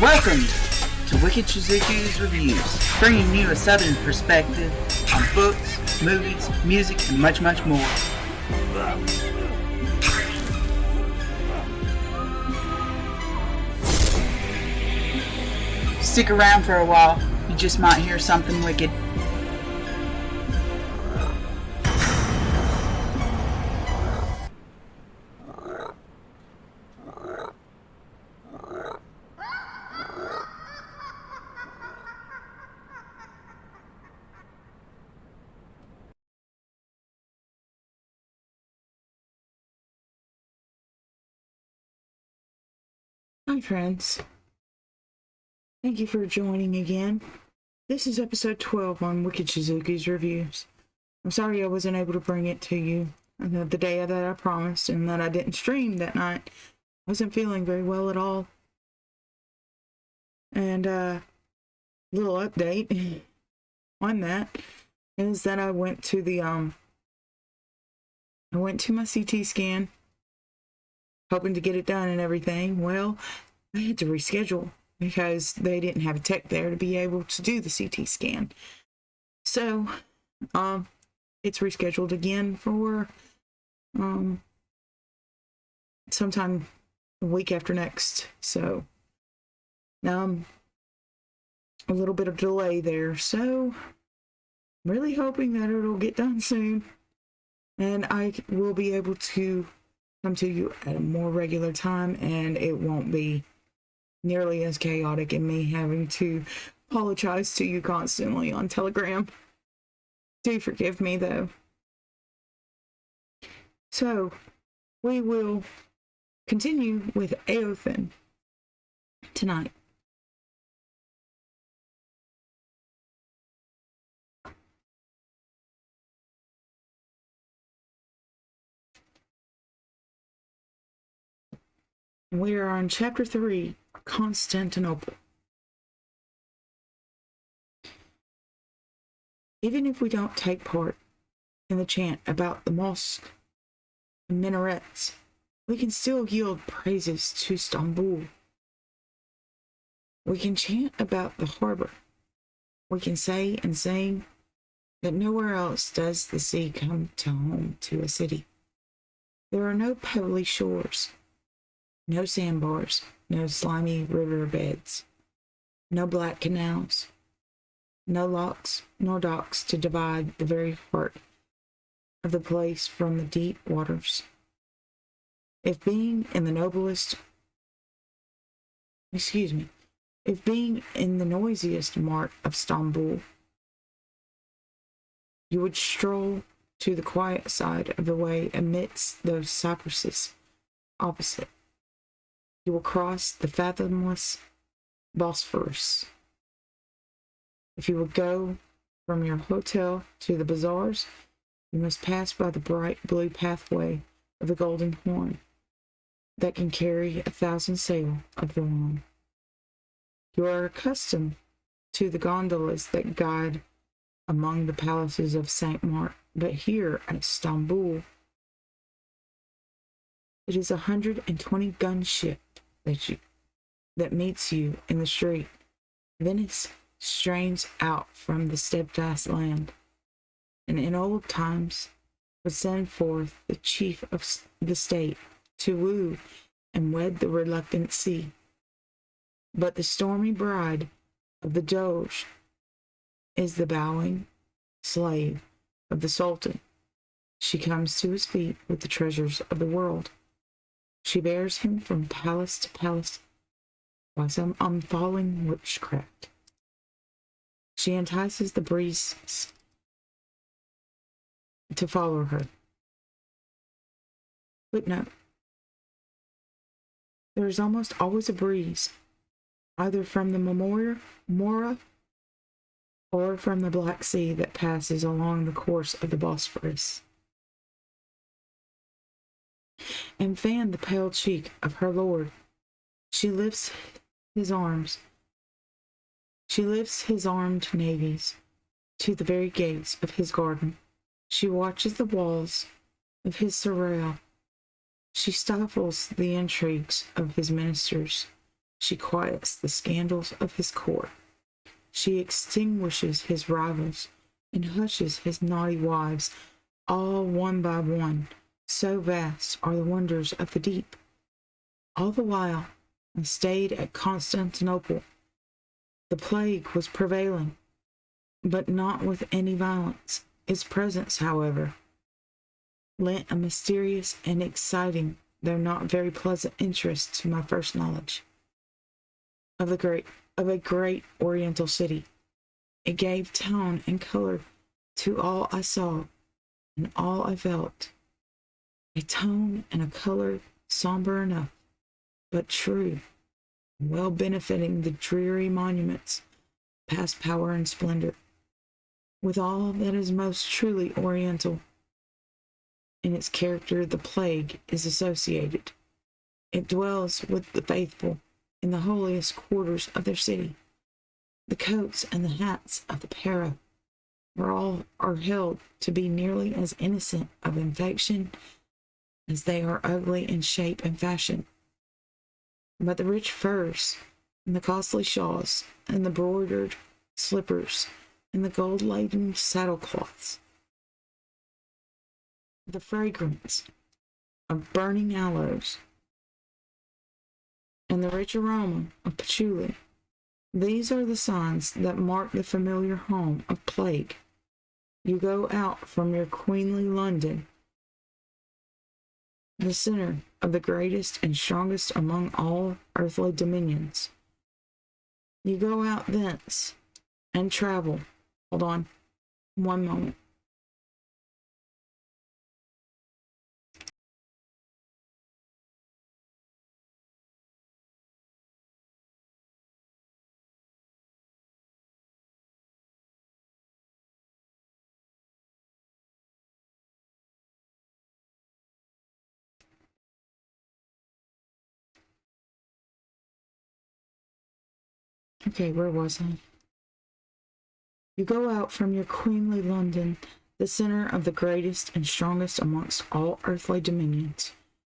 Welcome to Wicked Shizuku's Reviews, bringing you a southern perspective on books, movies, music, and much, much more. Stick around for a while, you just might hear something wicked. Hi friends, thank you for joining again. This is episode 12 on Wicked Shizuku's Reviews. I'm sorry I wasn't able to bring it to you the day that I promised and that I didn't stream that night. I wasn't feeling very well at all. And little update on that is that I went to my CT scan, hoping to get it done and everything. Well, I had to reschedule because they didn't have a tech there to be able to do the CT scan. So, it's rescheduled again for sometime a week after next. So, now I'm a little bit of delay there. So, I'm really hoping that it'll get done soon. And I will be able to come to you at a more regular time, and it won't be nearly as chaotic in me having to apologize to you constantly on Telegram. Do forgive me though. So we will continue with Eothen tonight. We are on chapter 3, Constantinople. Even if we don't take part in the chant about the mosque and minarets, we can still yield praises to Istanbul. We can chant about the harbor. We can say and sing that nowhere else does the sea come to home to a city. There are no pebbly shores, no sandbars, no slimy riverbeds, no black canals, no locks nor docks to divide the very heart of the place from the deep waters. If being in the noisiest mart of Istanbul, you would stroll to the quiet side of the way amidst those cypresses opposite. You will cross the fathomless Bosphorus. If you will go from your hotel to the bazaars, you must pass by the bright blue pathway of the Golden Horn that can carry 1,000 sail of the line. You are accustomed to the gondolas that guide among the palaces of St. Mark, but here at Istanbul, it is 120 gun ship that meets you in the street. Venice strains out from the steadfast land, and in old times would send forth the chief of the state to woo and wed the reluctant sea. But the stormy bride of the Doge is the bowing slave of the Sultan. She comes to his feet with the treasures of the world. She bears him from palace to palace by some unfalling witchcraft. She entices the breezes to follow her. Footnote: there is almost always a breeze, either from the Mora or from the Black Sea that passes along the course of the Bosphorus, and fan the pale cheek of her lord. She lifts his armed navies to the very gates of his garden. She watches the walls of his serail. She stifles the intrigues of his ministers She quiets the scandals of his court. She extinguishes his rivals and hushes his naughty wives, all one by one. So vast are the wonders of the deep. All the while I stayed at Constantinople. The plague was prevailing, but not with any violence. Its presence, however, lent a mysterious and exciting, though not very pleasant interest to my first knowledge of a great Oriental city. It gave tone and color to all I saw and all I felt. A tone and a color somber enough, but true, well benefiting the dreary monuments, past power and splendor, with all that is most truly Oriental. In its character, the plague is associated. It dwells with the faithful in the holiest quarters of their city. The coats and the hats of the para are held to be nearly as innocent of infection as they are ugly in shape and fashion. But the rich furs, and the costly shawls, and the broidered slippers, and the gold-laden saddlecloths, the fragrance of burning aloes, and the rich aroma of patchouli, these are the signs that mark the familiar home of plague. You go out from your queenly London, the center of the greatest and strongest among all earthly dominions. You go out thence and travel. Hold on one moment. Okay, where was I? You go out from your queenly London, the center of the greatest and strongest amongst all earthly dominions.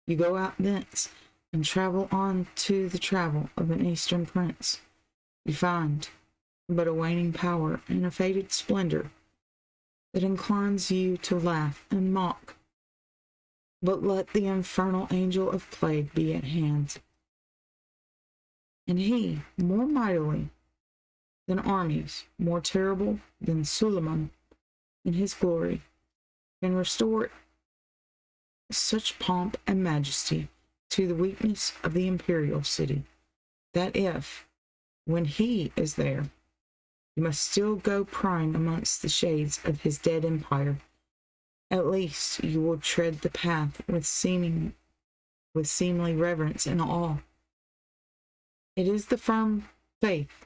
You go out thence and travel on to the travel of an eastern prince. You find but a waning power and a faded splendor that inclines you to laugh and mock. But let the infernal angel of plague be at hand, and he, more mightily than armies, more terrible than Suleiman in his glory, can restore such pomp and majesty to the weakness of the imperial city, that if, when he is there, you must still go prying amongst the shades of his dead empire, at least you will tread the path with seemly reverence and awe. It is the firm faith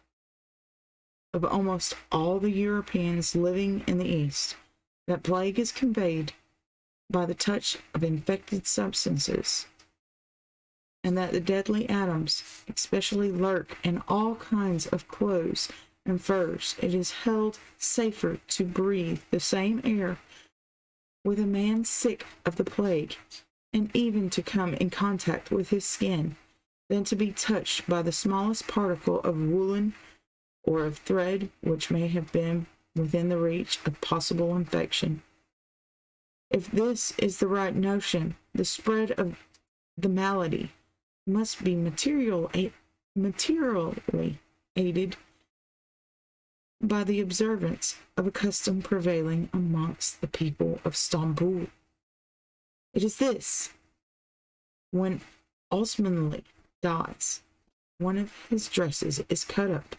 of almost all the Europeans living in the East that plague is conveyed by the touch of infected substances, and that the deadly atoms especially lurk in all kinds of clothes and furs. It is held safer to breathe the same air with a man sick of the plague, and even to come in contact with his skin, than to be touched by the smallest particle of woolen or of thread which may have been within the reach of possible infection. If this is the right notion, the spread of the malady must be materially aided by the observance of a custom prevailing amongst the people of Stamboul. It is this: when Osmanli dies, one of his dresses is cut up,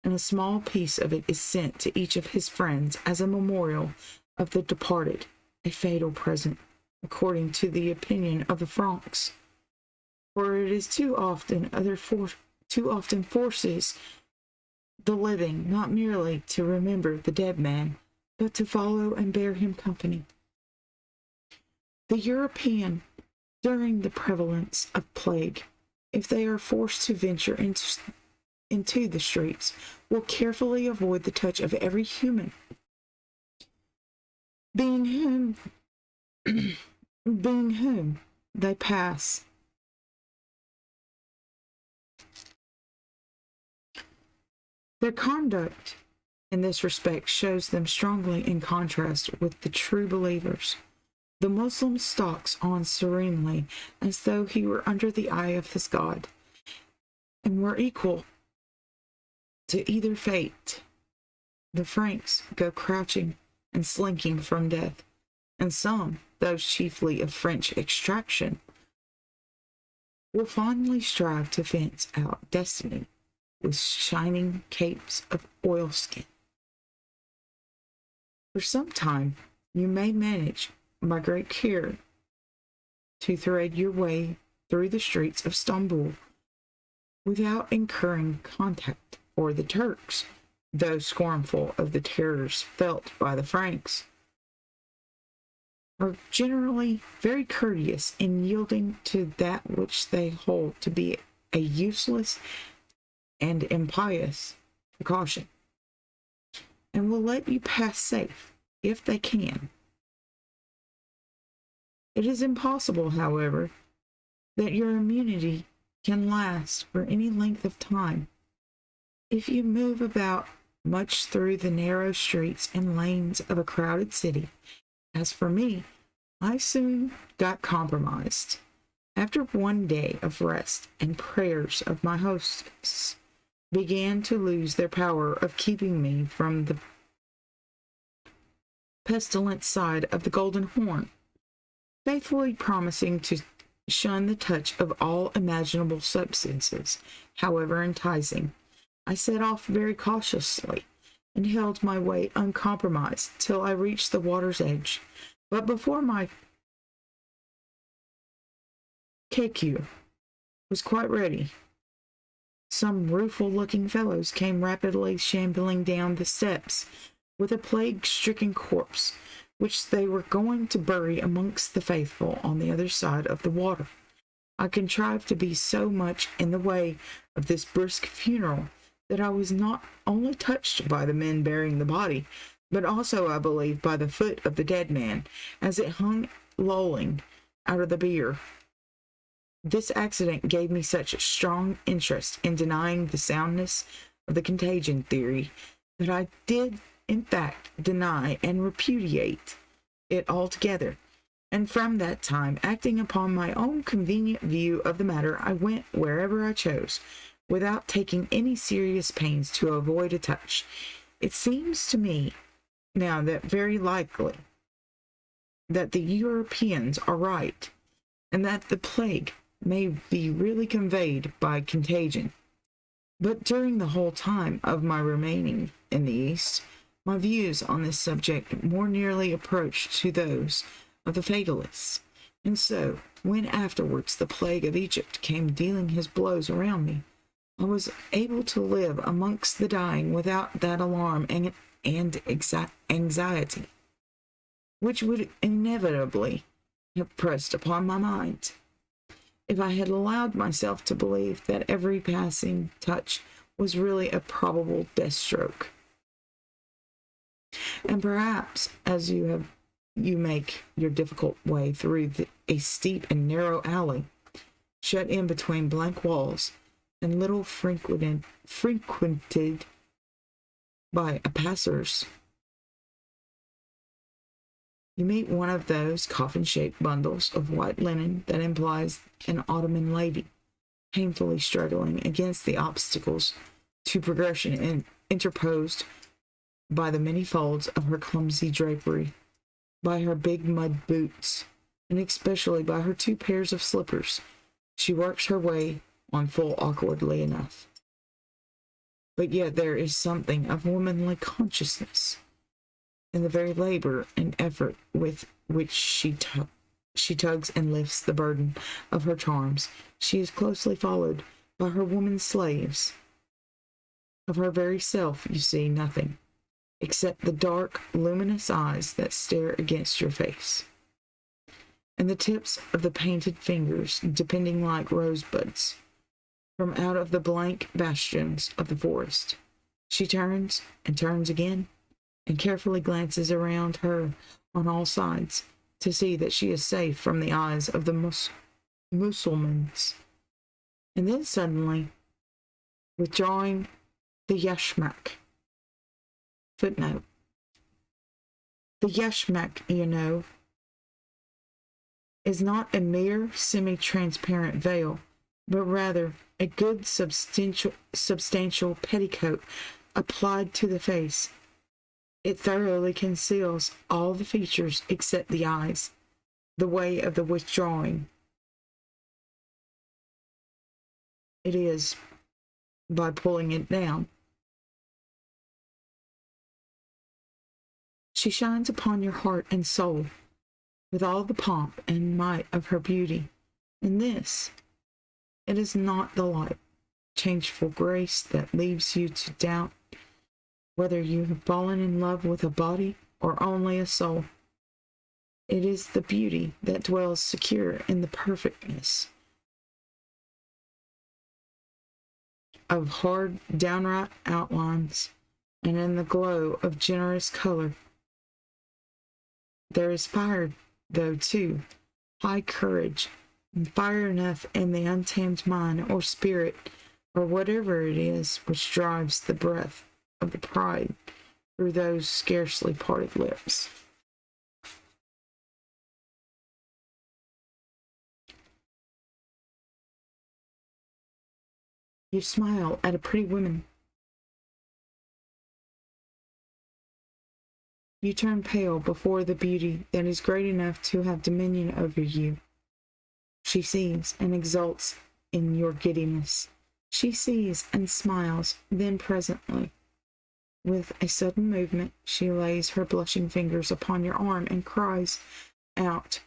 and a small piece of it is sent to each of his friends as a memorial of the departed, a fatal present, according to the opinion of the Franks. For it is too often forces the living not merely to remember the dead man, but to follow and bear him company. The European, during the prevalence of plague, if they are forced to venture into the streets, will carefully avoid the touch of every human being whom they pass. Their conduct in this respect shows them strongly in contrast with the true believers. The Muslim stalks on serenely as though he were under the eye of his God, and were equal to either fate. The Franks go crouching and slinking from death, and some, those chiefly of French extraction, will fondly strive to fence out destiny with shining capes of oilskin. For some time you may manage by great care to thread your way through the streets of Stamboul without incurring contact for the Turks, though scornful of the terrors felt by the Franks, are generally very courteous in yielding to that which they hold to be a useless and impious precaution, and will let you pass safe if they can. It is impossible, however, that your immunity can last for any length of time. If you move about much through the narrow streets and lanes of a crowded city, as for me, I soon got compromised. After one day of rest and prayers of my hostess began to lose their power of keeping me from the pestilent side of the Golden Horn, faithfully promising to shun the touch of all imaginable substances, however enticing, I set off very cautiously and held my way uncompromised till I reached the water's edge. But before my kéku was quite ready, some rueful-looking fellows came rapidly shambling down the steps with a plague-stricken corpse, which they were going to bury amongst the faithful on the other side of the water. I contrived to be so much in the way of this brisk funeral that I was not only touched by the men bearing the body, but also, I believe, by the foot of the dead man, as it hung lolling out of the bier. This accident gave me such strong interest in denying the soundness of the contagion theory that I did, in fact, deny and repudiate it altogether. And from that time, acting upon my own convenient view of the matter, I went wherever I chose, without taking any serious pains to avoid a touch. It seems to me now that very likely that the Europeans are right, and that the plague may be really conveyed by contagion. But during the whole time of my remaining in the East, my views on this subject more nearly approached to those of the fatalists, and so, when afterwards the plague of Egypt came dealing his blows around me, I was able to live amongst the dying without that alarm and anxiety which would inevitably have pressed upon my mind if I had allowed myself to believe that every passing touch was really a probable death stroke. And perhaps, as you make your difficult way through a steep and narrow alley, shut in between blank walls, and little frequented by passers, you meet one of those coffin-shaped bundles of white linen that implies an Ottoman lady, painfully struggling against the obstacles to progression interposed by the many folds of her clumsy drapery, by her big mud boots, and especially by her 2 pairs of slippers. She works her way on full awkwardly enough. But yet there is something of womanly consciousness in the very labor and effort with which she tugs and lifts the burden of her charms. She is closely followed by her woman slaves. Of her very self you see nothing, except the dark, luminous eyes that stare against your face, and the tips of the painted fingers depending like rosebuds from out of the blank bastions of the forest. She turns and turns again, and carefully glances around her on all sides to see that she is safe from the eyes of the Mussulmans. And then suddenly, withdrawing The yashmak. Footnote. The yashmak, you know, is not a mere semi-transparent veil, but rather a good substantial petticoat applied to the face. It thoroughly conceals all the features except the eyes, the way of the withdrawing. It is by pulling it down. She shines upon your heart and soul with all the pomp and might of her beauty. And this, it is not the light, changeful grace that leaves you to doubt whether you have fallen in love with a body or only a soul. It is the beauty that dwells secure in the perfectness of hard, downright outlines, and in the glow of generous color. There is fire, though, too, high courage, and fire enough in the untamed mind or spirit, or whatever it is which drives the breath of the pride through those scarcely parted lips. You smile at a pretty woman. You turn pale before the beauty that is great enough to have dominion over you. She sees and exults in your giddiness. She sees and smiles, then presently, with a sudden movement, she lays her blushing fingers upon your arm and cries out,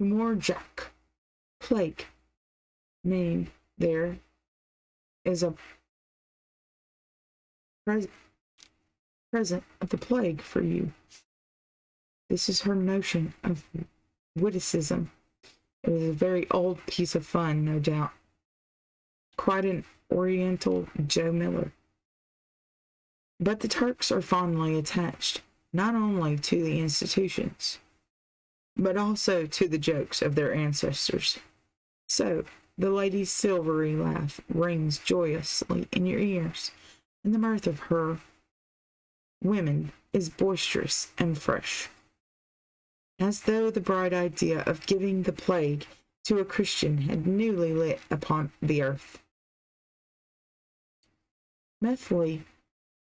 Morjak, plague, meaning there is a present of the plague for you. This is her notion of witticism. It is a very old piece of fun, no doubt. Quite an Oriental Joe Miller. But the Turks are fondly attached, not only to the institutions, but also to the jokes of their ancestors. So, the lady's silvery laugh rings joyously in your ears, and the mirth of her women is boisterous and fresh, as though the bright idea of giving the plague to a Christian had newly lit upon the earth. Methley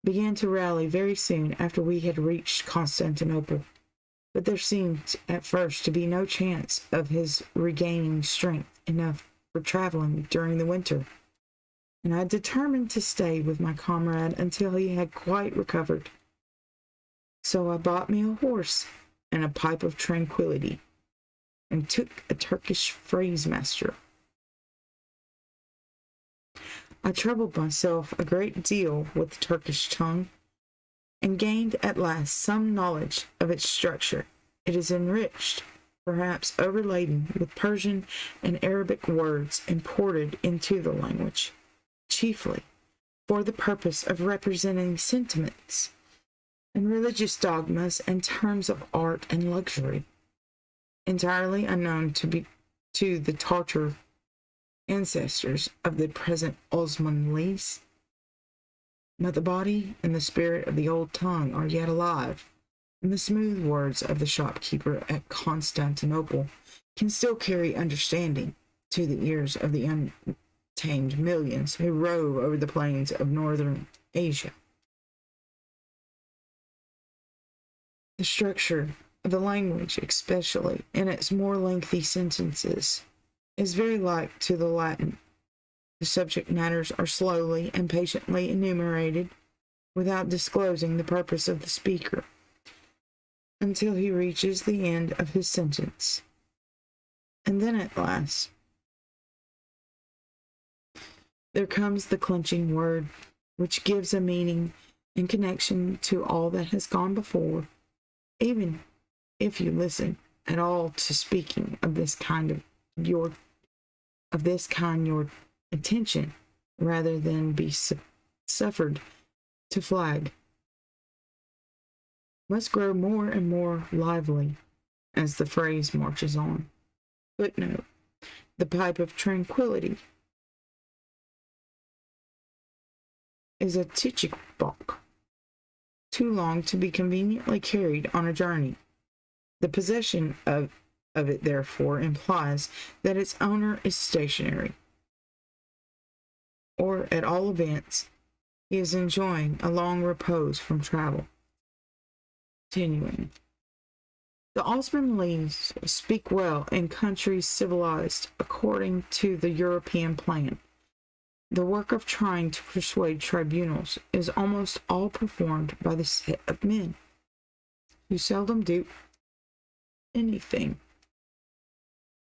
began to rally very soon after we had reached Constantinople, but there seemed at first to be no chance of his regaining strength enough for traveling during the winter, and I determined to stay with my comrade until he had quite recovered. So I bought me a horse and a pipe of tranquility, and took a Turkish phrase master. I troubled myself a great deal with the Turkish tongue, and gained at last some knowledge of its structure. It is enriched, perhaps overladen with Persian and Arabic words imported into the language, chiefly for the purpose of representing sentiments and religious dogmas and terms of art and luxury, entirely unknown to the Tartar ancestors of the present Osmanlis. But the body and the spirit of the old tongue are yet alive, and the smooth words of the shopkeeper at Constantinople can still carry understanding to the ears of the untamed millions who rove over the plains of northern Asia. The structure of the language, especially in its more lengthy sentences, is very like to the Latin. The subject matters are slowly and patiently enumerated without disclosing the purpose of the speaker until he reaches the end of his sentence. And then at last, there comes the clinching word, which gives a meaning and connection to all that has gone before. Even if you listen at all to speaking of this kind, your attention, rather than be suffered to flag, must grow more and more lively as the phrase marches on. Footnote: the pipe of tranquility. is a tichikbok, too long to be conveniently carried on a journey. The possession of it therefore implies that its owner is stationary, or at all events, he is enjoying a long repose from travel. Continuing. The Osmanlis speak well in countries civilized according to the European plan. The work of trying to persuade tribunals is almost all performed by the set of men, who seldom do anything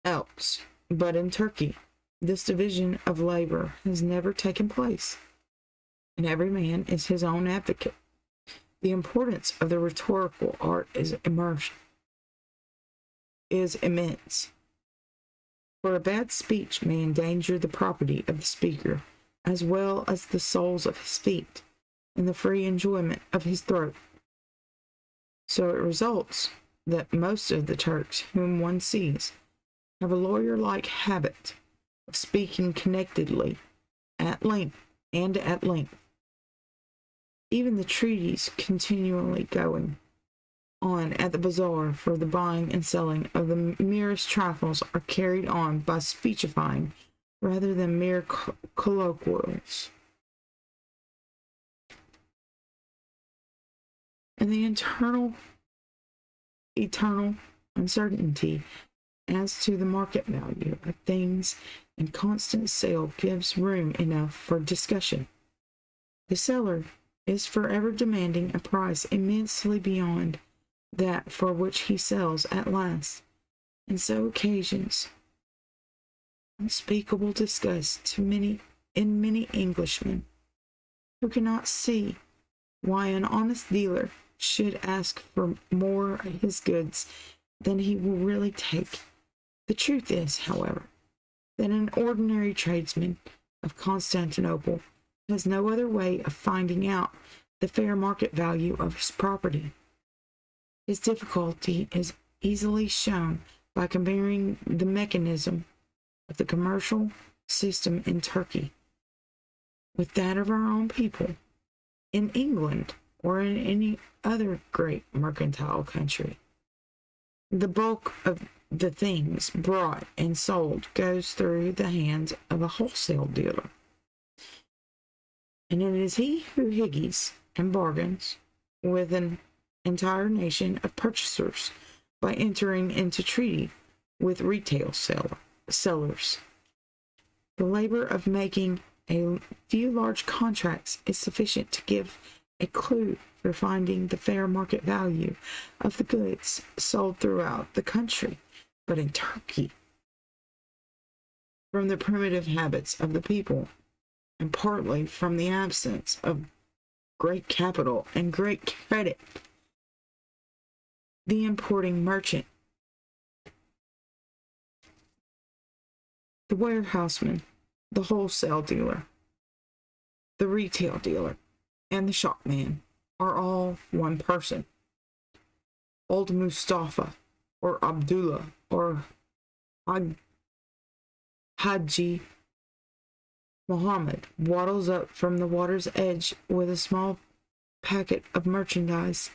else. But in Turkey, this division of labor has never taken place, and every man is his own advocate. The importance of the rhetorical art is immense, for a bad speech may endanger the property of the speaker, as well as the soles of his feet and the free enjoyment of his throat. So it results that most of the Turks whom one sees have a lawyer-like habit of speaking connectedly, at length. Even the treaties continually going on at the bazaar for the buying and selling of the merest trifles are carried on by speechifying rather than mere colloquials. And the eternal uncertainty as to the market value of things and constant sale gives room enough for discussion. The seller is forever demanding a price immensely beyond that for which he sells at last, and so occasions unspeakable disgust in many Englishmen, who cannot see why an honest dealer should ask for more of his goods than he will really take. The truth is, however, that an ordinary tradesman of Constantinople has no other way of finding out the fair market value of his property. His difficulty is easily shown by comparing the mechanism of the commercial system in Turkey with that of our own people in England or in any other great mercantile country. The bulk of the things brought and sold goes through the hands of a wholesale dealer, and it is he who higgies and bargains with an entire nation of purchasers by entering into treaty with retail sellers. The labor of making a few large contracts is sufficient to give a clue for finding the fair market value of the goods sold throughout the country. But in Turkey, from the primitive habits of the people, and partly from the absence of great capital and great credit, the importing merchant, the warehouseman, the wholesale dealer, the retail dealer, and the shopman are all one person. Old Mustafa, or Abdullah, or Haji Muhammad waddles up from the water's edge with a small packet of merchandise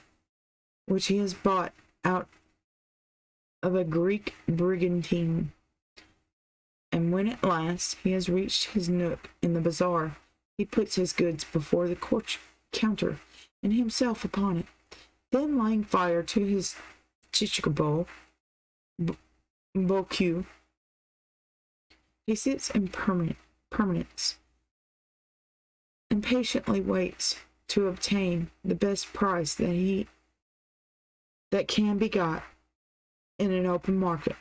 which he has bought out of a Greek brigantine. And when at last he has reached his nook in the bazaar, he puts his goods before the counter and himself upon it. Then, laying fire to his chichikabo, boku, he sits in permanence and patiently waits to obtain the best price that can be got in an open market.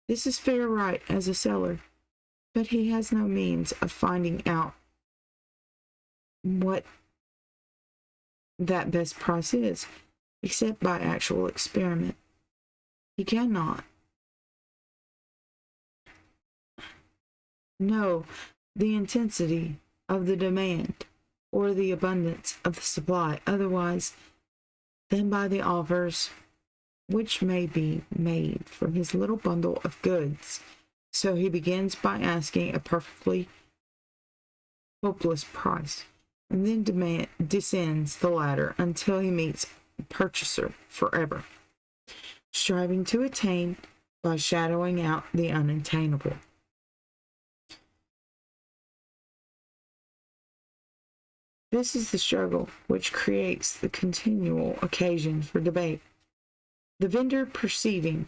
This is fair right as a seller, but he has no means of finding out what that best price is, except by actual experiment. He cannot know the intensity of the demand or the abundance of the supply otherwise than by the offers which may be made for his little bundle of goods. So he begins by asking a perfectly hopeless price, and then descends the ladder until he meets a purchaser forever, striving to attain by shadowing out the unattainable. This is the struggle which creates the continual occasion for debate. The vendor, perceiving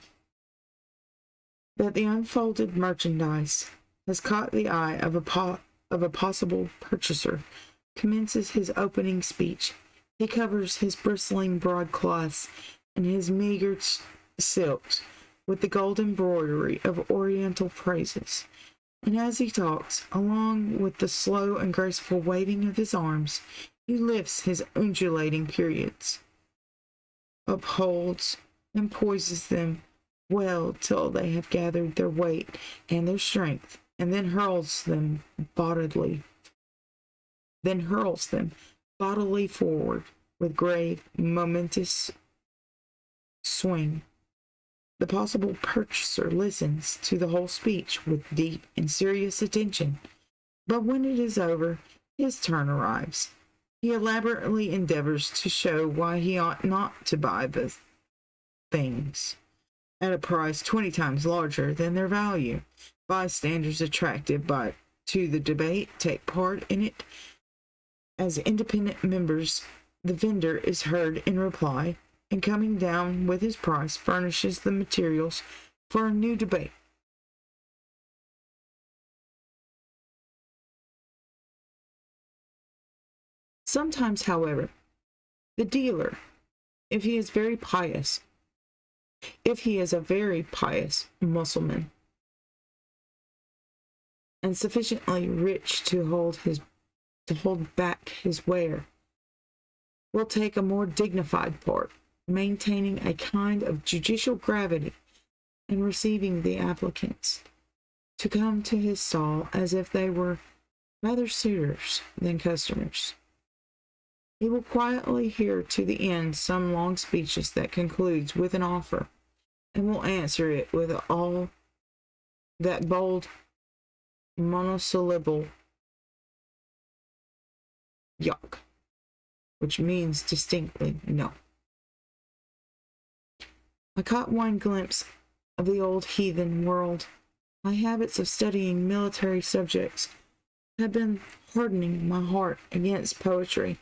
that the unfolded merchandise has caught the eye of a possible purchaser, commences his opening speech. He covers his bristling broadcloths and his meager silks with the gold embroidery of oriental praises. And as he talks, along with the slow and graceful waving of his arms, he lifts his undulating periods, upholds and poises them well till they have gathered their weight and their strength, and then hurls them bodily forward with grave, momentous swing. The possible purchaser listens to the whole speech with deep and serious attention, but when it is over, his turn arrives. He elaborately endeavors to show why he ought not to buy the things at a price 20 times larger than their value. Bystanders attracted to the debate take part in it as independent members. The vendor is heard in reply, and coming down with his price furnishes the materials for a new debate. Sometimes, however, the dealer, if he is a very pious Mussulman, and sufficiently rich to hold back his ware, will take a more dignified part, maintaining a kind of judicial gravity and receiving the applicants to come to his stall as if they were rather suitors than customers. He will quietly hear to the end some long speeches that concludes with an offer, and will answer it with all that bold monosyllable "yok," which means distinctly no. I caught one glimpse of the old heathen world. My habits of studying military subjects had been hardening my heart against poetry.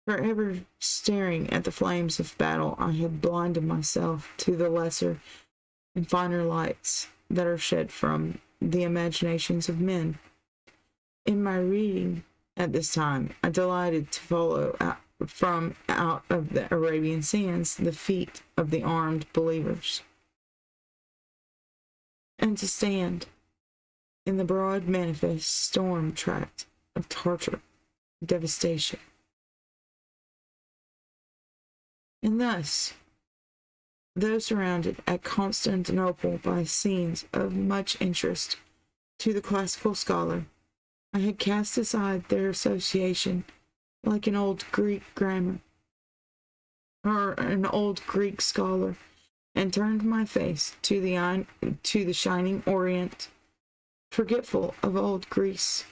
Forever staring at the flames of battle, I had blinded myself to the lesser and finer lights that are shed from the imaginations of men. In my reading at this time, I delighted to follow out of the Arabian sands the feet of the armed believers, and to stand in the broad manifest storm tract of Tartar devastation. And thus, though surrounded at Constantinople by scenes of much interest to the classical scholar, I had cast aside their association like an old Greek grammar, or an old Greek scholar, and turned my face to the shining Orient, forgetful of old Greece.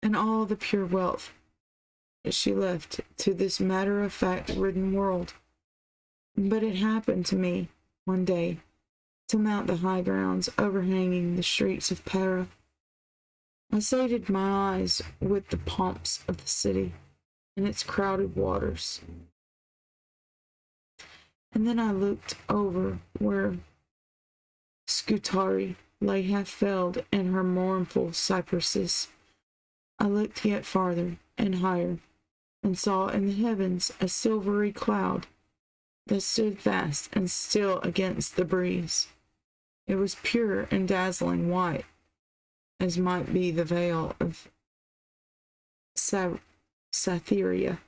And all the pure wealth that she left to this matter-of-fact ridden world. But it happened to me one day to mount the high grounds overhanging the streets of Pera. I sated my eyes with the pomps of the city and its crowded waters. And then I looked over where Scutari lay half felled in her mournful cypresses. I looked yet farther and higher, and saw in the heavens a silvery cloud that stood fast and still against the breeze. It was pure and dazzling white, as might be the veil of Cytherea,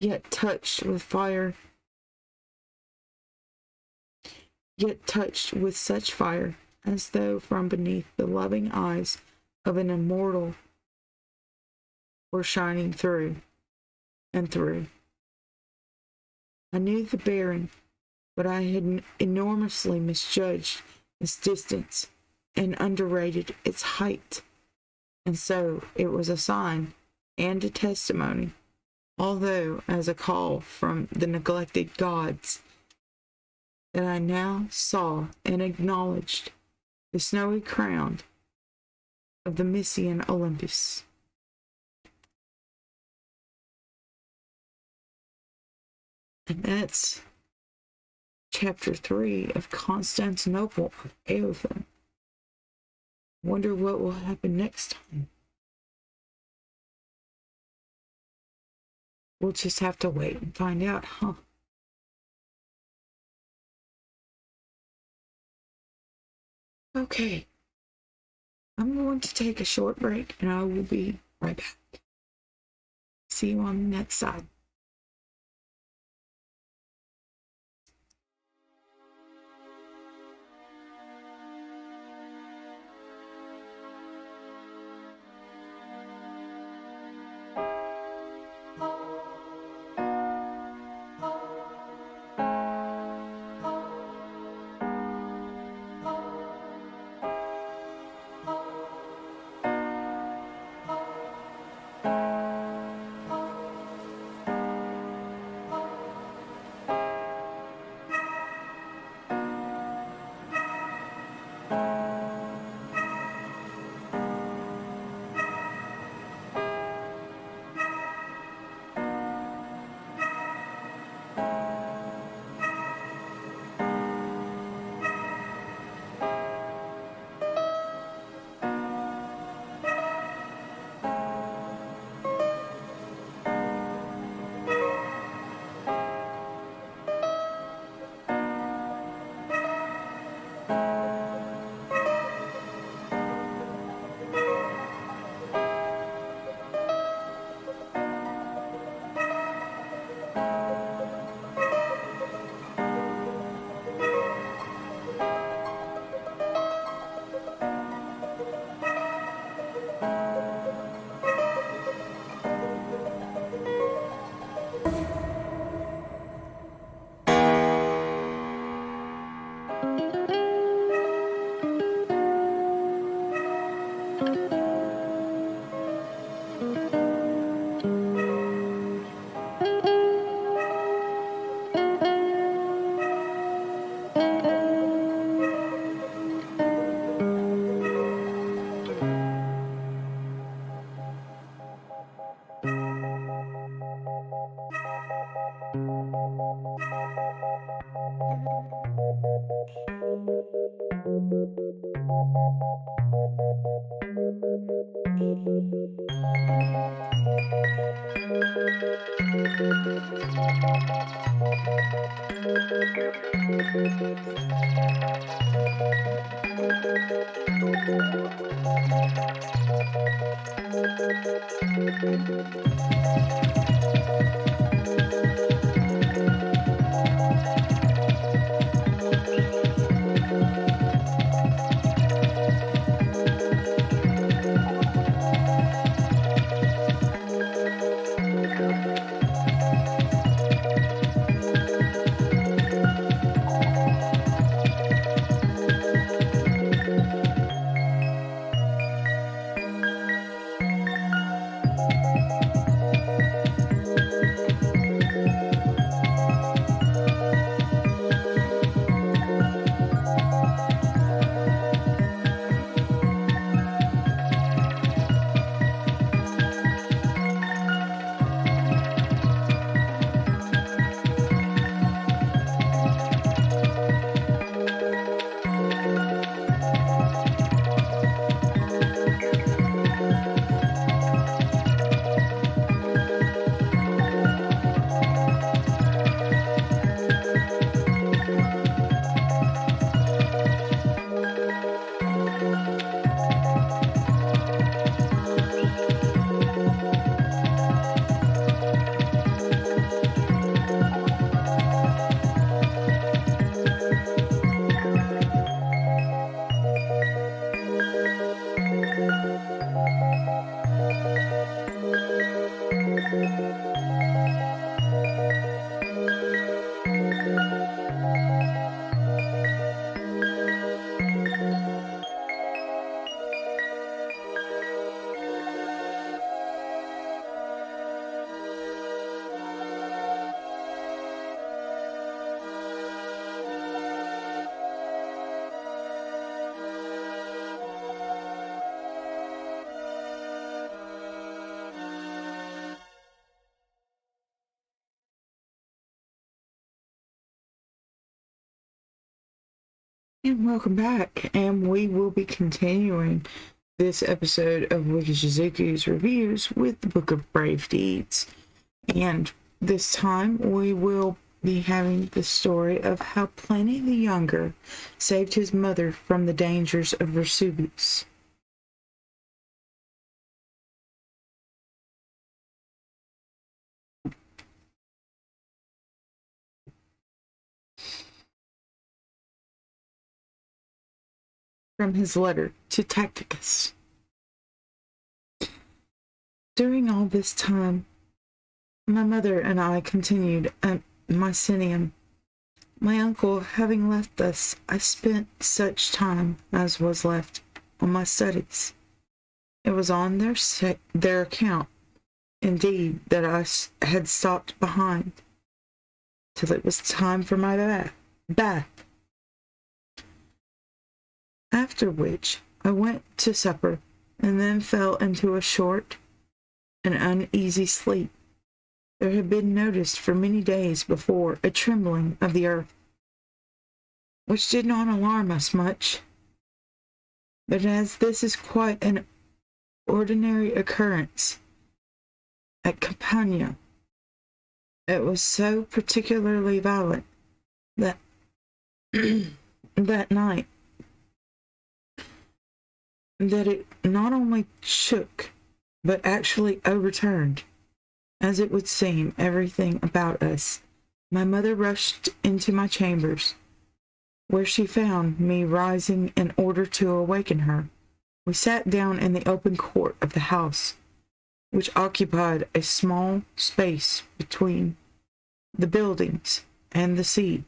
yet touched with such fire as though from beneath the loving eyes of an immortal were shining through and through. I knew the bearing, but I had enormously misjudged its distance and underrated its height. And so it was a sign and a testimony, although as a call from the neglected gods, that I now saw and acknowledged the snowy crown of the Mysian Olympus. And that's chapter 3 of Constantinople of Eothen. Wonder what will happen next time. We'll just have to wait and find out, huh? Okay. I'm going to take a short break and I will be right back. See you on the next side. And welcome back, and we will be continuing this episode of Wiki Shizuku's reviews with the Book of Brave Deeds. And this time we will be having the story of how Pliney the Younger saved his mother from the dangers of Vesuvius. From his letter to Tacticus. During all this time, my mother and I continued at Mycenium. My uncle having left us, I spent such time as was left on my studies. It was on their account, indeed, that I had stopped behind till it was time for my bath. After which I went to supper, and then fell into a short and uneasy sleep. There had been noticed for many days before a trembling of the earth, which did not alarm us much. But as this is quite an ordinary occurrence at Campania, it was so particularly violent that that night that it not only shook, but actually overturned, as it would seem, everything about us. My mother rushed into my chambers, where she found me rising in order to awaken her. We sat down in the open court of the house, which occupied a small space between the buildings and the sea.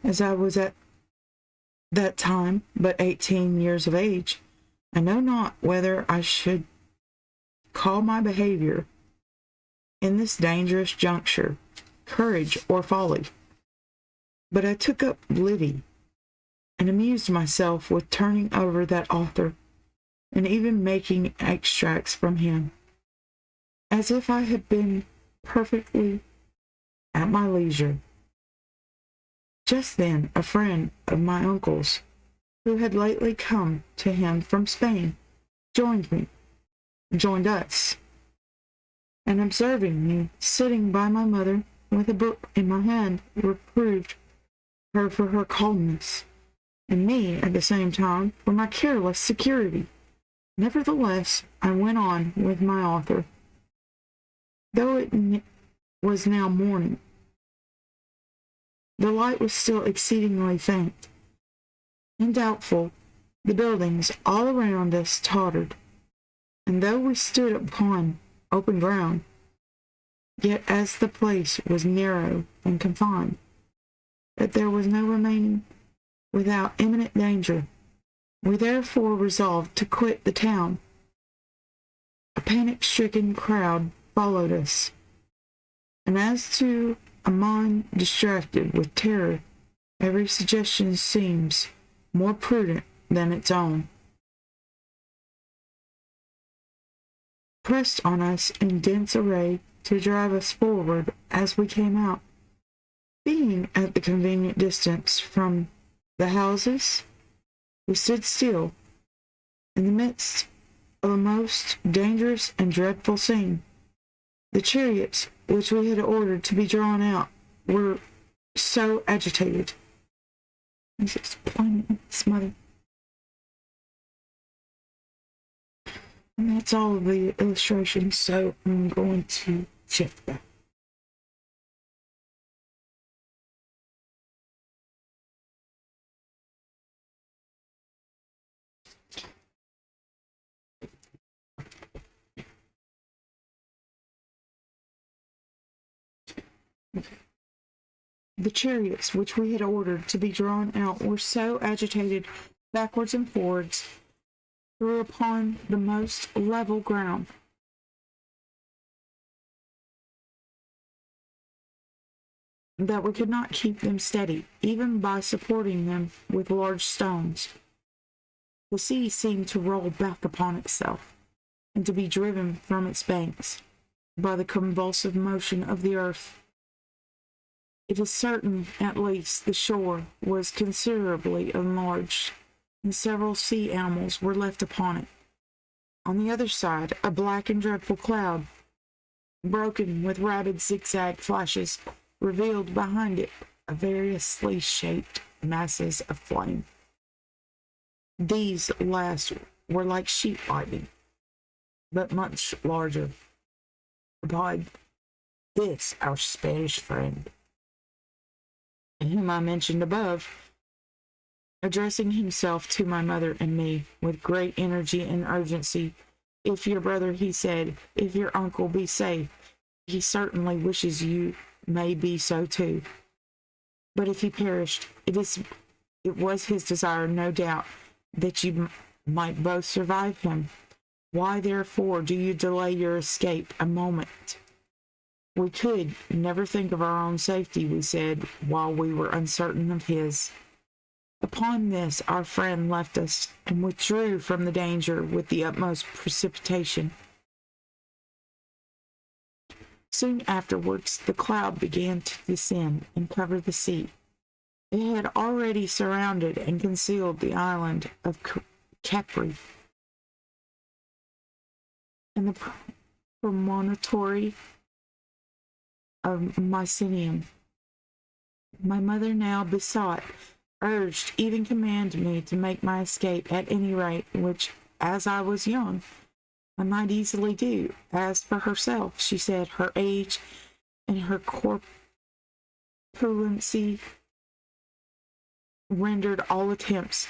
As I was at that time but 18 years of age, I know not whether I should call my behavior in this dangerous juncture courage or folly, but I took up Livy and amused myself with turning over that author and even making extracts from him, as if I had been perfectly at my leisure. Just then a friend of my uncle's, who had lately come to him from Spain, joined us, and observing me sitting by my mother with a book in my hand, reproved her for her coldness, and me at the same time for my careless security. Nevertheless, I went on with my author, though it was now morning. The light was still exceedingly faint and doubtful. The buildings all around us tottered, and though we stood upon open ground, yet as the place was narrow and confined, that there was no remaining without imminent danger, we therefore resolved to quit the town. A panic-stricken crowd followed us, and as to a mind distracted with terror, every suggestion seems more prudent than its own, pressed on us in dense array to drive us forward as we came out. Being at the convenient distance from the houses, we stood still in the midst of a most dangerous and dreadful scene. The chariots which we had ordered to be drawn out were so agitated. He's explaining his mother. And that's all of the illustrations, so I'm going to shift back. The chariots which we had ordered to be drawn out were so agitated backwards and forwards through upon the most level ground that we could not keep them steady, even by supporting them with large stones. The sea seemed to roll back upon itself, and to be driven from its banks by the convulsive motion of the earth. It is certain, at least, the shore was considerably enlarged, and several sea animals were left upon it. On the other side, a black and dreadful cloud, broken with rapid zigzag flashes, revealed behind it a variously shaped masses of flame. These last were like sheet lightning, but much larger. Replied this our Spanish friend, whom I mentioned above, addressing himself to my mother and me with great energy and urgency. If your brother, he said, if your uncle be safe, he certainly wishes you may be so too. But if he perished, it was his desire, no doubt, that you might both survive him. Why, therefore, do you delay your escape a moment? We could never think of our own safety, we said, while we were uncertain of his. Upon this, our friend left us and withdrew from the danger with the utmost precipitation. Soon afterwards, the cloud began to descend and cover the sea. It had already surrounded and concealed the island of Capri and the promontory of Mycenium. My mother now besought, urged, even commanded me to make my escape at any rate, which, as I was young, I might easily do. As for herself, she said, her age and her corpulency rendered all attempts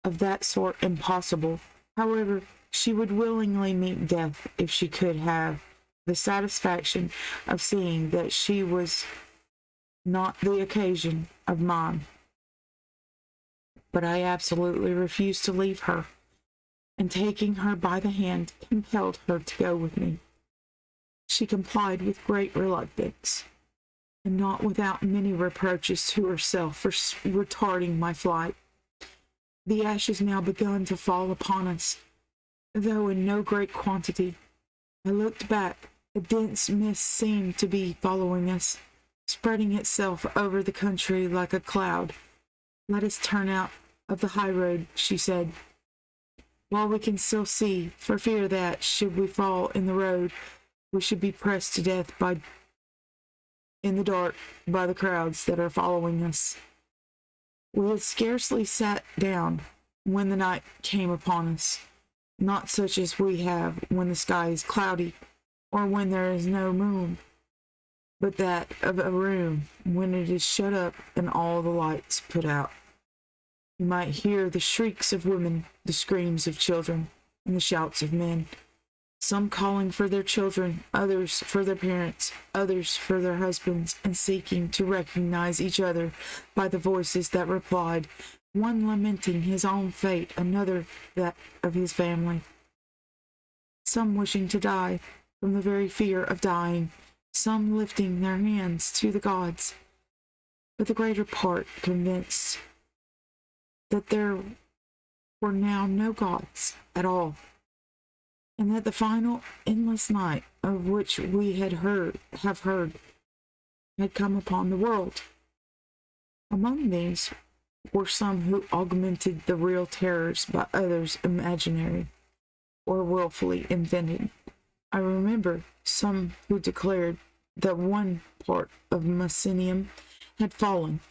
of that sort impossible. However, she would willingly meet death if she could have the satisfaction of seeing that she was not the occasion of mine. But I absolutely refused to leave her, and taking her by the hand, compelled her to go with me. She complied with great reluctance, and not without many reproaches to herself for retarding my flight. The ashes now begun to fall upon us, though in no great quantity. I looked back. A dense mist seemed to be following us, spreading itself over the country like a cloud. Let us turn out of the high road, she said, while we can still see, for fear that, should we fall in the road, we should be pressed to death in the dark by the crowds that are following us. We had scarcely sat down when the night came upon us, not such as we have when the sky is cloudy, or when there is no moon, but that of a room when it is shut up and all the lights put out. You might hear the shrieks of women, the screams of children, and the shouts of men, some calling for their children, others for their parents, others for their husbands, and seeking to recognize each other by the voices that replied, one lamenting his own fate, another that of his family. Some wishing to die from the very fear of dying, some lifting their hands to the gods, but the greater part convinced that there were now no gods at all, and that the final endless night of which we have heard had come upon the world. Among these were some who augmented the real terrors by others imaginary or willfully invented. I remember some who declared that one part of Mycenium had fallen,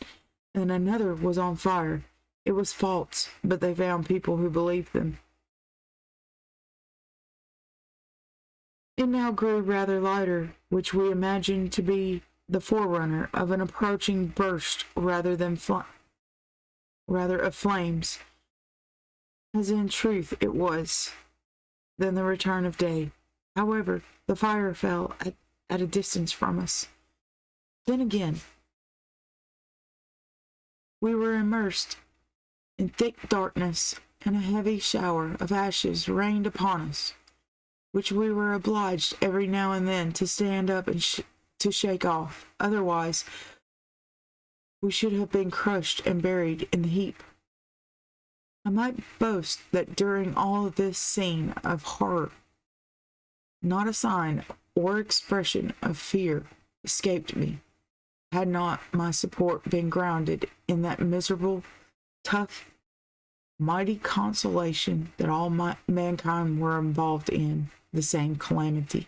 and another was on fire. It was false, but they found people who believed them. It now grew rather lighter, which we imagined to be the forerunner of an approaching burst rather of flames, as in truth it was, than the return of day. However, the fire fell at a distance from us. Then again, we were immersed in thick darkness, and a heavy shower of ashes rained upon us, which we were obliged every now and then to stand up and to shake off. Otherwise, we should have been crushed and buried in the heap. I might boast that during all this scene of horror, not a sign or expression of fear escaped me. had not my support been grounded in that miserable, tough, mighty consolation that all mankind were involved in the same calamity,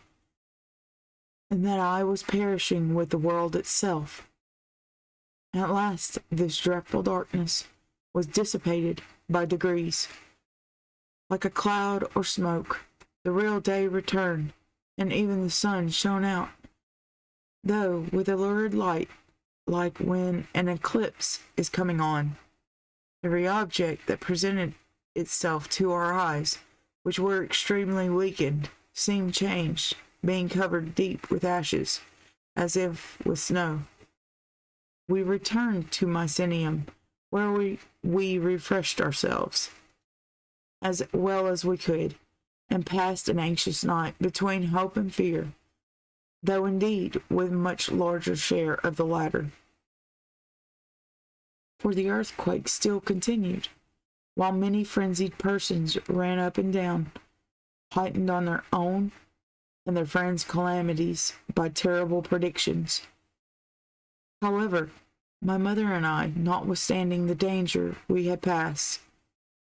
and that I was perishing with the world itself. At last, this dreadful darkness was dissipated by degrees. Like a cloud or smoke, the real day returned, and even the sun shone out, though with a lurid light, like when an eclipse is coming on. Every object that presented itself to our eyes, which were extremely weakened, seemed changed, being covered deep with ashes, as if with snow. We returned to Mycenium, where we refreshed ourselves as well as we could, and passed an anxious night between hope and fear, though indeed with much larger share of the latter. For the earthquake still continued, while many frenzied persons ran up and down, heightened on their own and their friends' calamities by terrible predictions. However, my mother and I, notwithstanding the danger we had passed,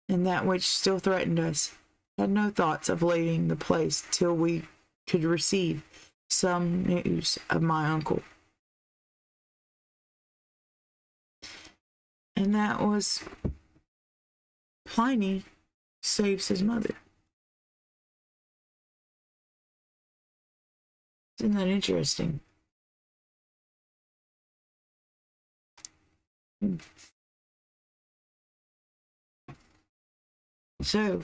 and that which still threatened us, had no thoughts of leaving the place till we could receive some news of my uncle. And that was Pliney saves his mother. Isn't that interesting? So,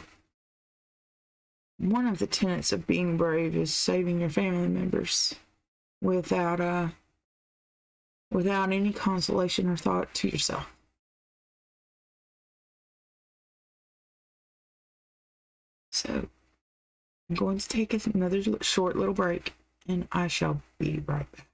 one of the tenets of being brave is saving your family members without any consolation or thought to yourself. So, I'm going to take another short little break, and I shall be right back.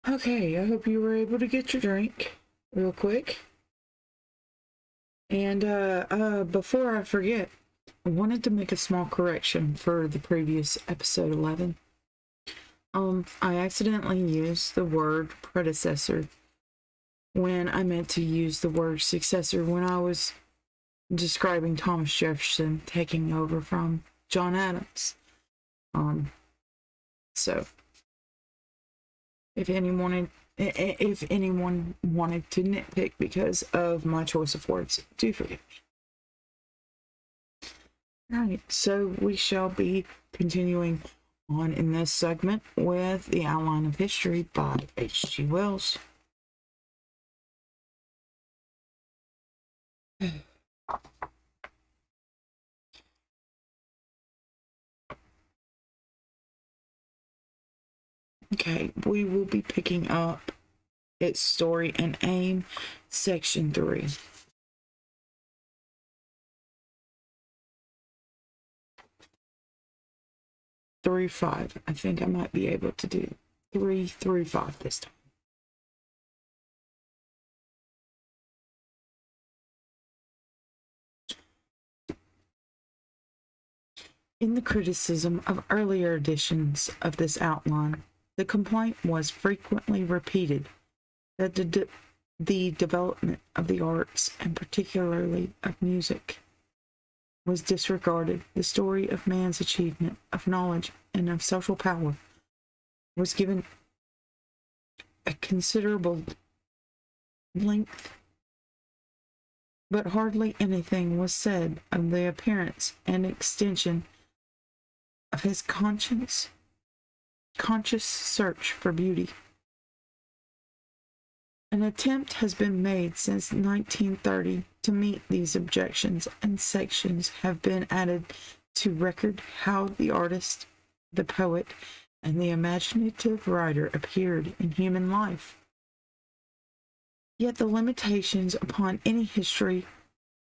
Okay, I hope you were able to get your drink real quick. And before I forget, I wanted to make a small correction for the previous episode 11. I accidentally used the word predecessor when I meant to use the word successor when I was describing Thomas Jefferson taking over from John Adams. So if anyone wanted to nitpick because of my choice of words, do forgive me. Right, so we shall be continuing on in this segment with The Outline of History by H.G. Wells. Okay, we will be picking up its story and aim, section 3. Through 5. I think I might be able to do 3 through 5 this time. In the criticism of earlier editions of this outline, the complaint was frequently repeated that the development of the arts, and particularly of music, was disregarded. The story of man's achievement of knowledge and of social power was given a considerable length, but hardly anything was said of the appearance and extension of his conscious search for beauty. An attempt has been made since 1930 to meet these objections, and sections have been added to record how the artist, the poet, and the imaginative writer appeared in human life. Yet the limitations upon any history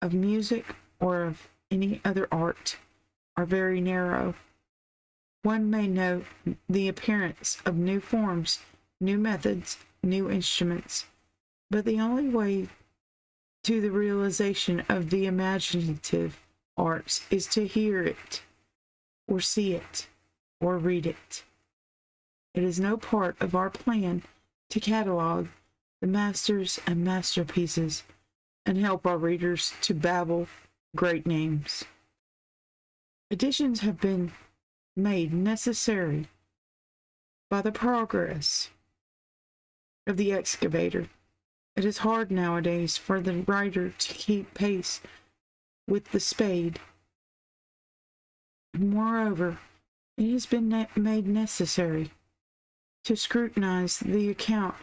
of music or of any other art are very narrow. One may note the appearance of new forms, new methods, new instruments, but the only way to the realization of the imaginative arts is to hear it, or see it, or read it. It is no part of our plan to catalog the masters and masterpieces and help our readers to babble great names. Additions have been made necessary by the progress of the excavator. It is hard nowadays for the writer to keep pace with the spade. Moreover, it has been made necessary to scrutinize the account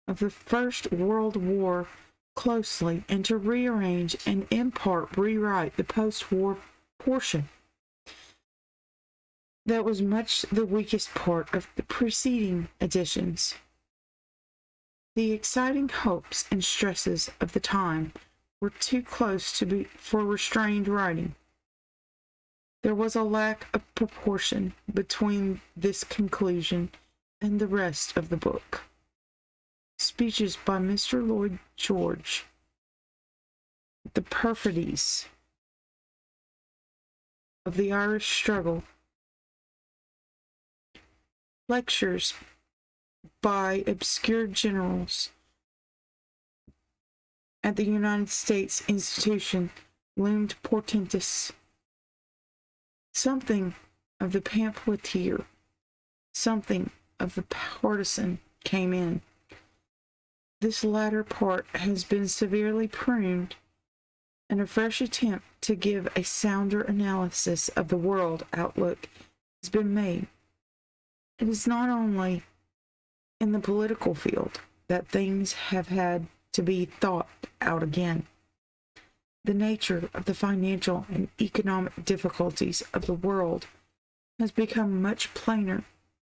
of the First World War closely and to rearrange and in part rewrite the post-war portion. That was much the weakest part of the preceding editions. The exciting hopes and stresses of the time were too close for restrained writing. There was a lack of proportion between this conclusion and the rest of the book. Speeches by Mr. Lloyd George, the perfidies of the Irish struggle, lectures by obscure generals at the United States Institution loomed portentous. Something of the pamphleteer, something of the partisan came in. This latter part has been severely pruned, and a fresh attempt to give a sounder analysis of the world outlook has been made. It is not only in the political field that things have had to be thought out again. The nature of the financial and economic difficulties of the world has become much plainer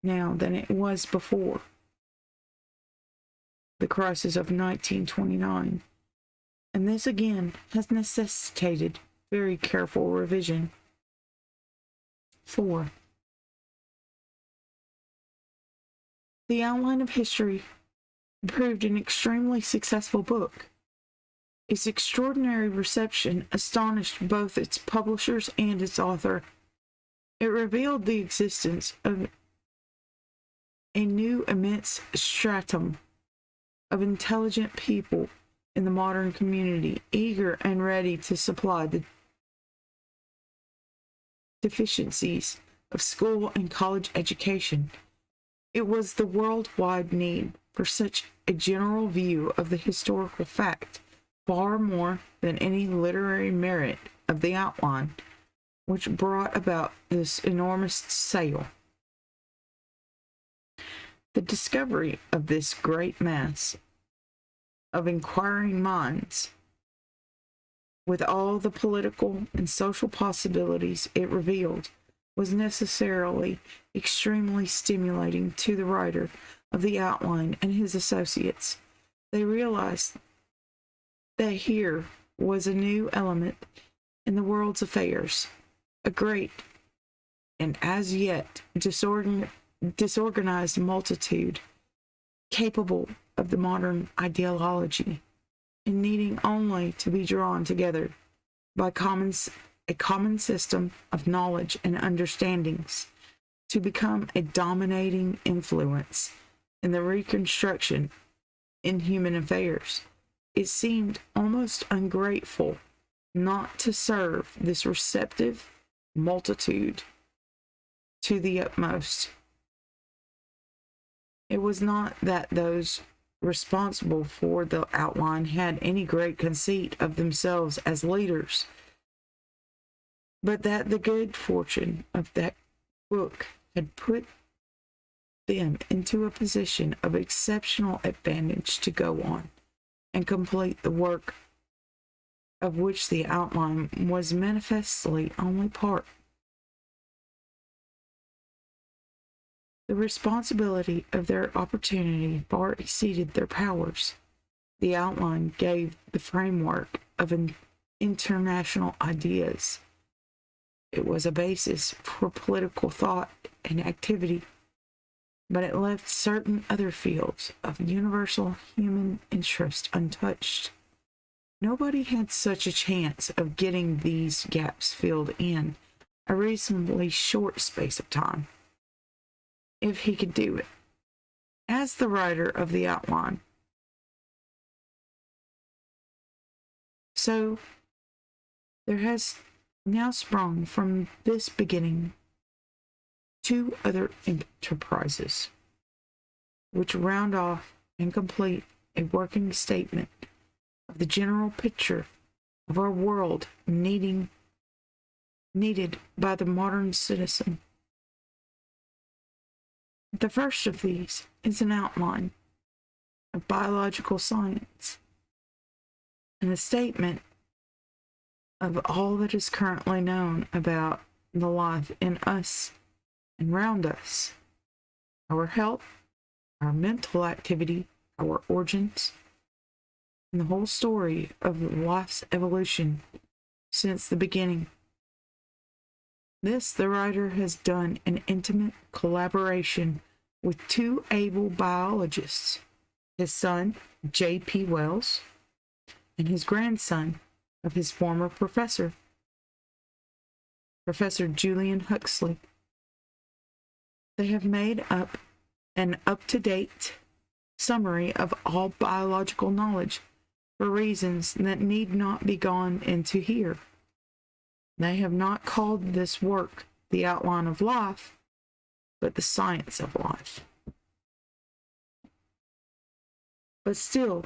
now than it was before the crisis of 1929, and this again has necessitated very careful revision. 4. The Outline of History proved an extremely successful book. Its extraordinary reception astonished both its publishers and its author. It revealed the existence of a new immense stratum of intelligent people in the modern community, eager and ready to supply the deficiencies of school and college education. It was the worldwide need for such a general view of the historical fact, far more than any literary merit of the outline, which brought about this enormous sale. The discovery of this great mass of inquiring minds with all the political and social possibilities it revealed, was necessarily extremely stimulating to the writer of the outline and his associates. They realized that here was a new element in the world's affairs, a great and as yet disorganized multitude capable of the modern ideology and needing only to be drawn together by a common system of knowledge and understandings to become a dominating influence in the reconstruction in human affairs. It seemed almost ungrateful not to serve this receptive multitude to the utmost. It was not that those responsible for the outline had any great conceit of themselves as leaders, but that the good fortune of that book had put them into a position of exceptional advantage to go on and complete the work of which the outline was manifestly only part. The responsibility of their opportunity far exceeded their powers. The outline gave the framework of international ideas. It was a basis for political thought and activity, but it left certain other fields of universal human interest untouched. Nobody had such a chance of getting these gaps filled in a reasonably short space of time, if he could do it, as the writer of the outline. So, there has now sprung from this beginning 2 other enterprises, which round off and complete a working statement of the general picture of our world needed by the modern citizen. The first of these is an outline of biological science and a statement of all that is currently known about the life in us and round us, our health, our mental activity, our origins, and the whole story of life's evolution since the beginning. This the writer has done in intimate collaboration with 2 able biologists, his son, J.P. Wells, and his grandson of his former professor, Professor Julian Huxley. They have made up an up-to-date summary of all biological knowledge for reasons that need not be gone into here. They have not called this work the outline of life, but the science of life. But still,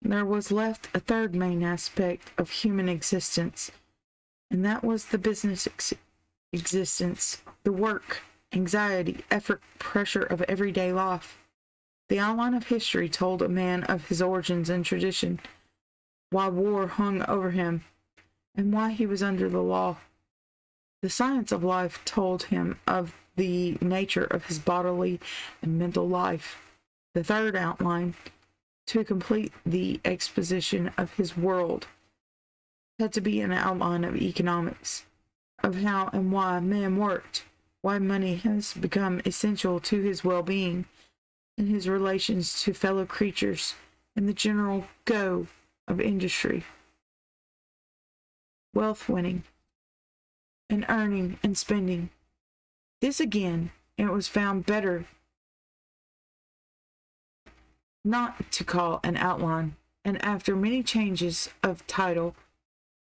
there was left a third main aspect of human existence, and that was the business existence, the work, anxiety, effort, pressure of everyday life. The outline of history told a man of his origins and tradition, why war hung over him, and why he was under the law. The science of life told him of the nature of his bodily and mental life. The third outline, to complete the exposition of his world, had to be an outline of economics, of how and why man worked, why money has become essential to his well-being, and his relations to fellow creatures, and the general go of industry, wealth winning, and earning and spending. This again, it was found better not to call an outline, and after many changes of title,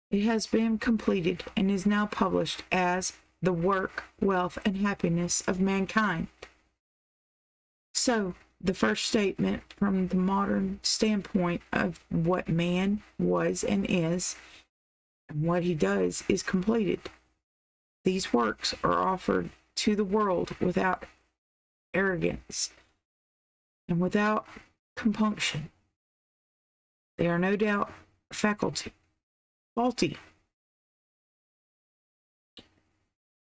it has been completed and is now published as The Work, Wealth, and Happiness of Mankind. So, the first statement from the modern standpoint of what man was and is, and what he does, is completed. These works are offered to the world without arrogance and without compunction. They are no doubt faculty, faulty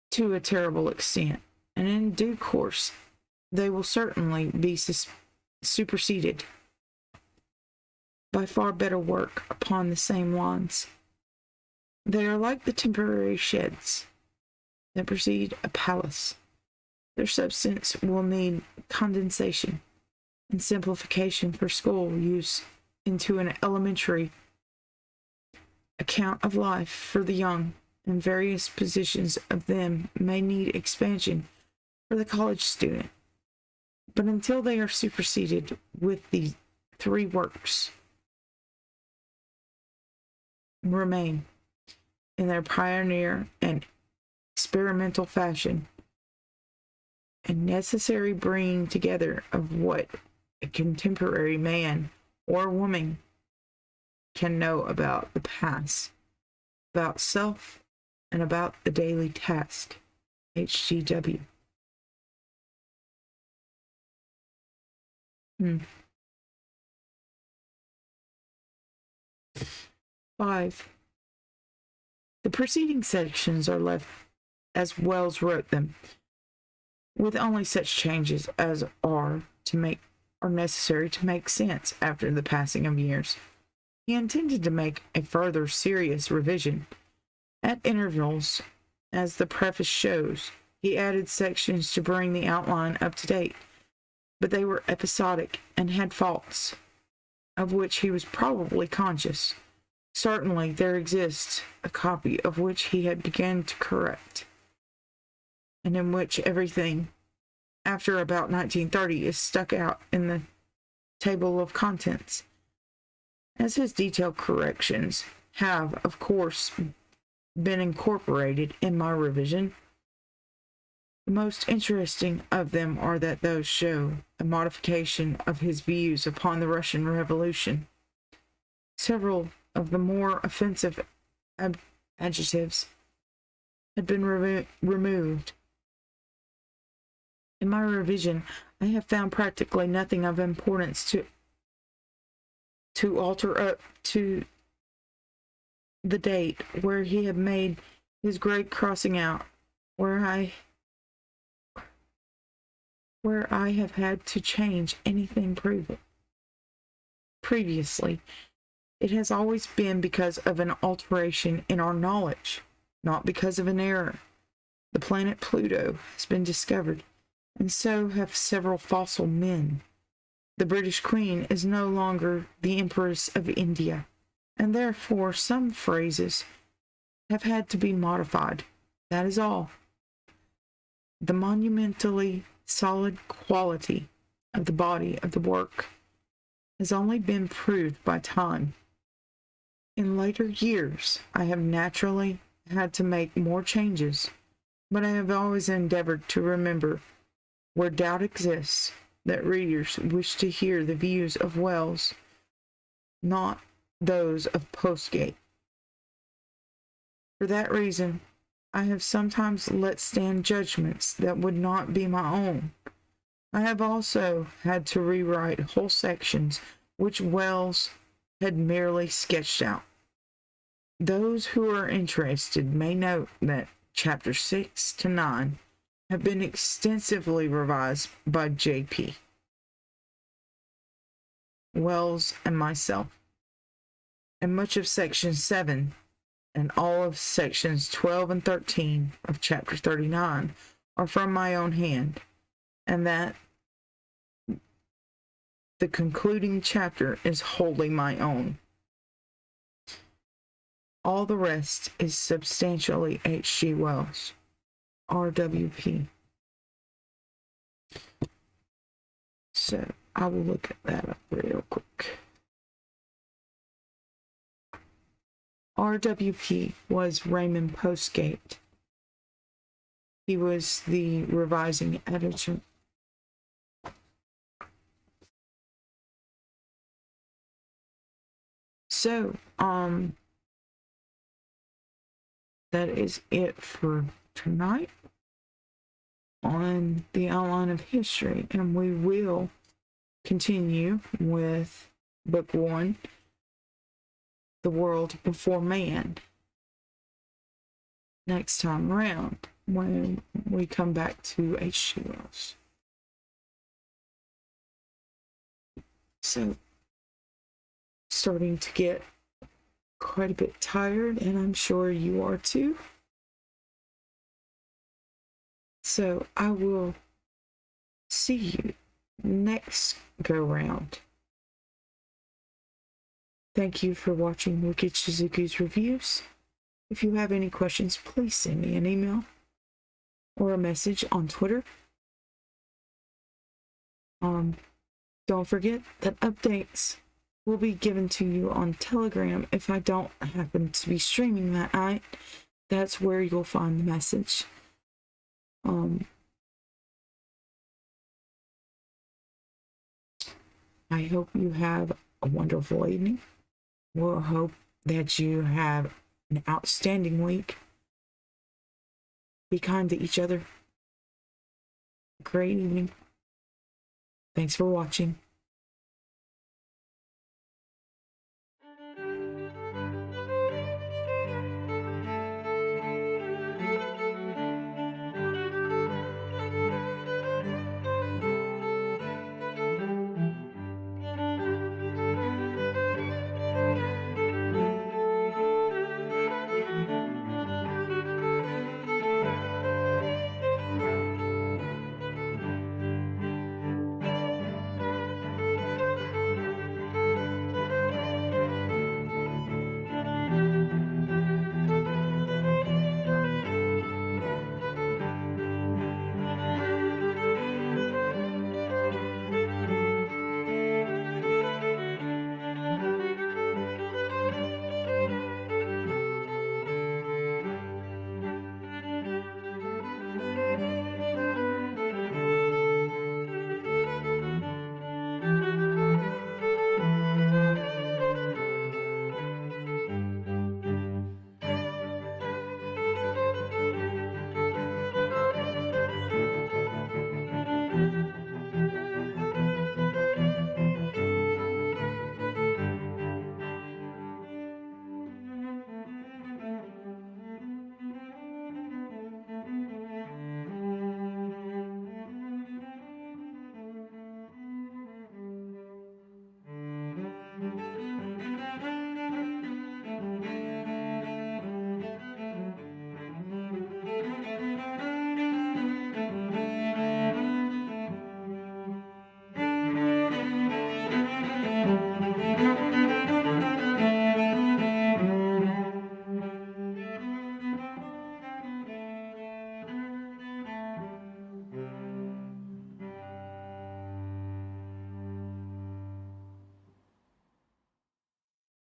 to a terrible extent, and in due course they will certainly be superseded by far better work upon the same lines. They are like the temporary sheds that precede a palace. Their substance will need condensation and simplification for school use into an elementary account of life for the young, and various positions of them may need expansion for the college student. But until they are superseded with the three works, remain in their pioneer and experimental fashion, a necessary bringing together of what a contemporary man or woman can know about the past, about self, and about the daily task. HGW. 5. The preceding sections are left as Wells wrote them, with only such changes as are necessary to make sense after the passing of years. He intended to make a further serious revision. At intervals, as the preface shows, he added sections to bring the outline up to date, but they were episodic and had faults, of which he was probably conscious. Certainly there exists a copy of which he had begun to correct, and in which everything after about 1930 is stuck out in the table of contents. As his detailed corrections have, of course, been incorporated in my revision, the most interesting of them are that those show a modification of his views upon the Russian Revolution. Several of the more offensive adjectives had been removed. In my revision, I have found practically nothing of importance to alter up to the date where he had made his great crossing out, where I have had to change anything previously. It has always been because of an alteration in our knowledge, not because of an error. The planet Pluto has been discovered, and so have several fossil men. The British Queen is no longer the Empress of India, and therefore some phrases have had to be modified. That is all. The monumentally solid quality of the body of the work has only been proved by time. In later years, I have naturally had to make more changes, but I have always endeavored to remember, where doubt exists, that readers wish to hear the views of Wells, not those of Postgate. For that reason, I have sometimes let stand judgments that would not be my own. I have also had to rewrite whole sections which Wells had merely sketched out. Those who are interested may note that chapters 6 to 9 have been extensively revised by J.P. Wells and myself, and much of section 7 and all of sections 12 and 13 of chapter 39 are from my own hand, and that the concluding chapter is wholly my own. All the rest is substantially H.G. Wells, R.W.P. So I will look at that up real quick. R.W.P. was Raymond Postgate. He was the revising editor. So, that is it for tonight on the outline of history, and we will continue with book 1 the world before man next time around when we come back to H2Os. So, starting to get quite a bit tired, and I'm sure you are too. So, I will see you next go round. Thank you for watching Wicked Shizuku's reviews. If you have any questions, please send me an email or a message on Twitter. Don't forget that updates will be given to you on Telegram if I don't happen to be streaming that night. That's where you'll find the message. I hope you have a wonderful evening. We'll hope that you have an outstanding week. Be kind to each other. Great evening. Thanks for watching.